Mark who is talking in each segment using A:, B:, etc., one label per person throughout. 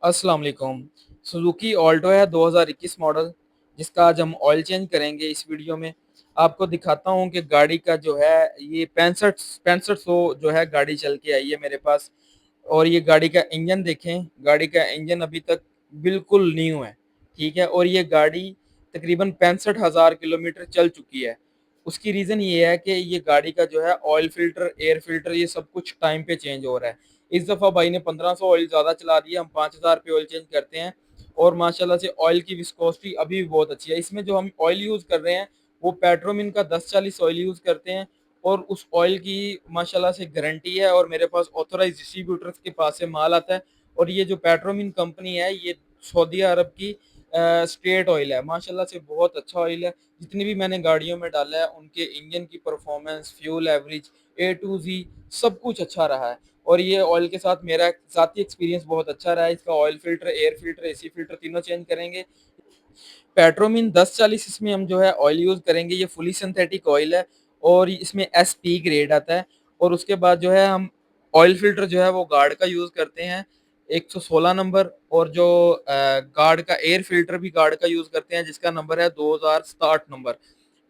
A: अस्सलाम वालेकुम। Suzuki Alto है 2021 मॉडल, जिसका आज हम ऑयल चेंज करेंगे इस वीडियो में। आपको दिखाता हूँ कि गाड़ी का जो है ये 6500 जो है गाड़ी चल के आई है मेरे पास। और ये गाड़ी का इंजन देखें, गाड़ी का इंजन अभी तक बिल्कुल न्यू है, ठीक है। और ये गाड़ी तकरीबन 65,000 किलोमीटर चल चुकी है। उसकी रीज़न ये है कि ये गाड़ी का जो है ऑयल फिल्टर, एयर फिल्टर, ये सब कुछ टाइम पे चेंज हो रहा है। इस दफ़ा भाई ने 1500 ऑयल ज़्यादा चला दिया, हम 5000 पे ऑयल चेंज करते हैं। और माशाल्लाह से ऑयल की विस्कोसिटी अभी भी बहुत अच्छी है। इसमें जो हम ऑयल यूज़ कर रहे हैं वो पेट्रोमिन का 1040 ऑयल यूज़ करते हैं। और उस ऑयल की माशाल्लाह से गारंटी है, और मेरे पास ऑथोराइज डिस्ट्रीब्यूटर्स के पास से माल आता है। और ये जो पेट्रोमिन कंपनी है ये सऊदी अरब की स्टेट ऑयल है। माशाल्लाह से बहुत अच्छा ऑयल है। जितनी भी मैंने गाड़ियों में डाला है उनके इंजन की performance, fuel average, A to Z सब कुछ अच्छा रहा है। और ये ऑयल के साथ मेरा ज़ाती एक्सपीरियंस बहुत अच्छा रहा है। इसका oil filter, air filter, AC filter तीनों चेंज करेंगे। पेट्रोमिन 1040 इसमें हम जो है ऑयल यूज़ करेंगे। ये फुली सिंथेटिक ऑयल है और इसमें एसपी ग्रेड आता है। और उसके बाद जो है हम ऑयल फ़िल्टर जो है वो गार्ड का यूज़ करते हैं 116 नंबर। और जो गार्ड का एयर फ़िल्टर भी गार्ड का यूज़ करते हैं, जिसका नंबर है 2060 नंबर।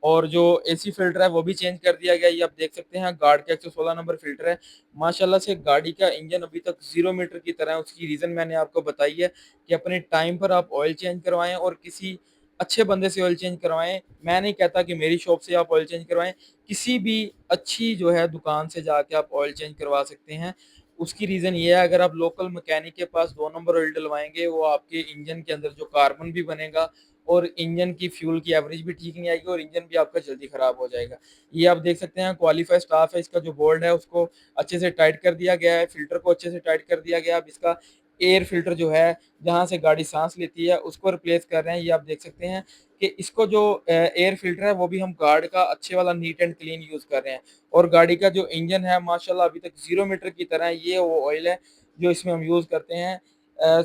A: और जो एसी फ़िल्टर है वो भी चेंज कर दिया गया। ये आप देख सकते हैं गार्ड का 116 नंबर फ़िल्टर है। माशाल्लाह से गाड़ी का इंजन अभी तक 0 मीटर की तरह है। उसकी रीज़न मैंने आपको बताई है कि अपने टाइम पर आप ऑयल चेंज करवाएँ और किसी अच्छे बंदे से ऑयल चेंज करवाएँ। मैं नहीं कहता कि मेरी शॉप से आप ऑयल चेंज करवाएँ, किसी भी अच्छी जो है दुकान से जाके आप ऑयल चेंज करवा सकते हैं। उसकी रीज़न ये है, अगर आप लोकल मैकेनिक के पास 2 नंबर ऑयल डलवाएँगे, वो आपके इंजन के अंदर जो कार्बन भी बनेगा और इंजन की फ्यूल की एवरेज भी ठीक नहीं आएगी और इंजन भी आपका जल्दी खराब हो जाएगा। ये आप देख सकते हैं क्वालीफाई स्टाफ है, इसका जो बोल्ट है उसको अच्छे से टाइट कर दिया गया है, फ़िल्टर को अच्छे से टाइट कर दिया गया है। अब इसका एयर फ़िल्टर जो है, जहाँ से गाड़ी साँस लेती है, उसको रिप्लेस कर रहे हैं। ये आप देख सकते हैं कि इसको जो एयर फ़िल्टर है वो भी हम गार्ड का अच्छे वाला नीट एंड क्लीन यूज़ कर रहे हैं। और गाड़ी का जो इंजन है माशाल्लाह अभी तक 0 मीटर की तरह है। ये वो ऑयल है जो इसमें हम यूज़ करते हैं। अ,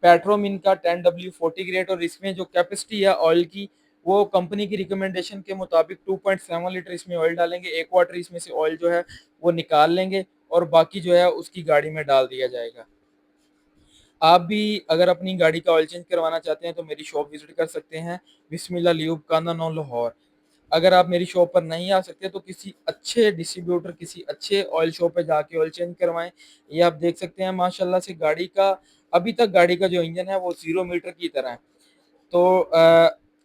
A: पेट्रोमिन का 10W40 ग्रेड। और इसमें जो कैपेसिटी है ऑयल की, वो कंपनी की रिकमेंडेशन के मुताबिक 2.7 लीटर इसमें ऑयल डालेंगे। 1 क्वार्टर इसमें से ऑयल जो है वो निकाल लेंगे और बाकी जो है उसकी गाड़ी में डाल दिया जाएगा। आप भी अगर अपनी गाड़ी का ऑयल चेंज करवाना चाहते हैं तो मेरी शॉप विज़िट कर सकते हैं, बिस्मिल्लाह ल्यूब, कांदा 9 लाहौर। अगर आप मेरी शॉप पर नहीं आ सकते तो किसी अच्छे डिस्ट्रीब्यूटर, किसी अच्छे ऑयल शॉप पे जाके ऑयल चेंज करवाएँ। ये आप देख सकते हैं माशाल्लाह से गाड़ी का अभी तक गाड़ी का जो इंजन है वो 0 मीटर की तरह है। तो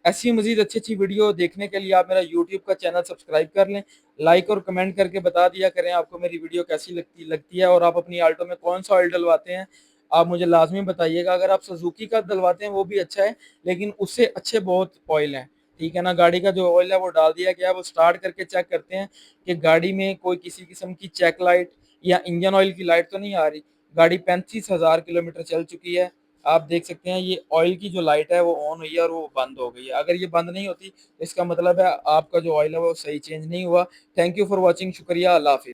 A: ऐसी मज़ीद अच्छी-अच्छी वीडियो देखने के लिए आप मेरा यूट्यूब का चैनल सब्सक्राइब कर लें। लाइक और कमेंट करके बता दिया करें आपको मेरी वीडियो कैसी लगती लगती है और आप अपनी ऑल्टो में कौन-सा ऑयल डलवाते हैं। आप मुझे लाज़मी बताइएगा। अगर आप सुज़ुकी का डलवाते हैं वो भी अच्छा है, लेकिन उससे अच्छे बहुत ऑयल हैं, ठीक है ना? गाड़ी का जो ऑयल है वो डाल दिया गया है, वो स्टार्ट करके चेक करते हैं कि गाड़ी में कोई किसी किस्म की चेक लाइट या इंजन ऑयल की लाइट तो नहीं आ रही। गाड़ी 35,000 किलोमीटर चल चुकी है। आप देख सकते हैं ये ऑयल की जो लाइट है वो ऑन हुई है और वो बंद हो गई है। अगर ये बंद नहीं होती, इसका मतलब है आपका जो ऑयल है वो सही चेंज नहीं हुआ। Thank you for watching. शुक्रिया, अल्लाह हाफ़िज़।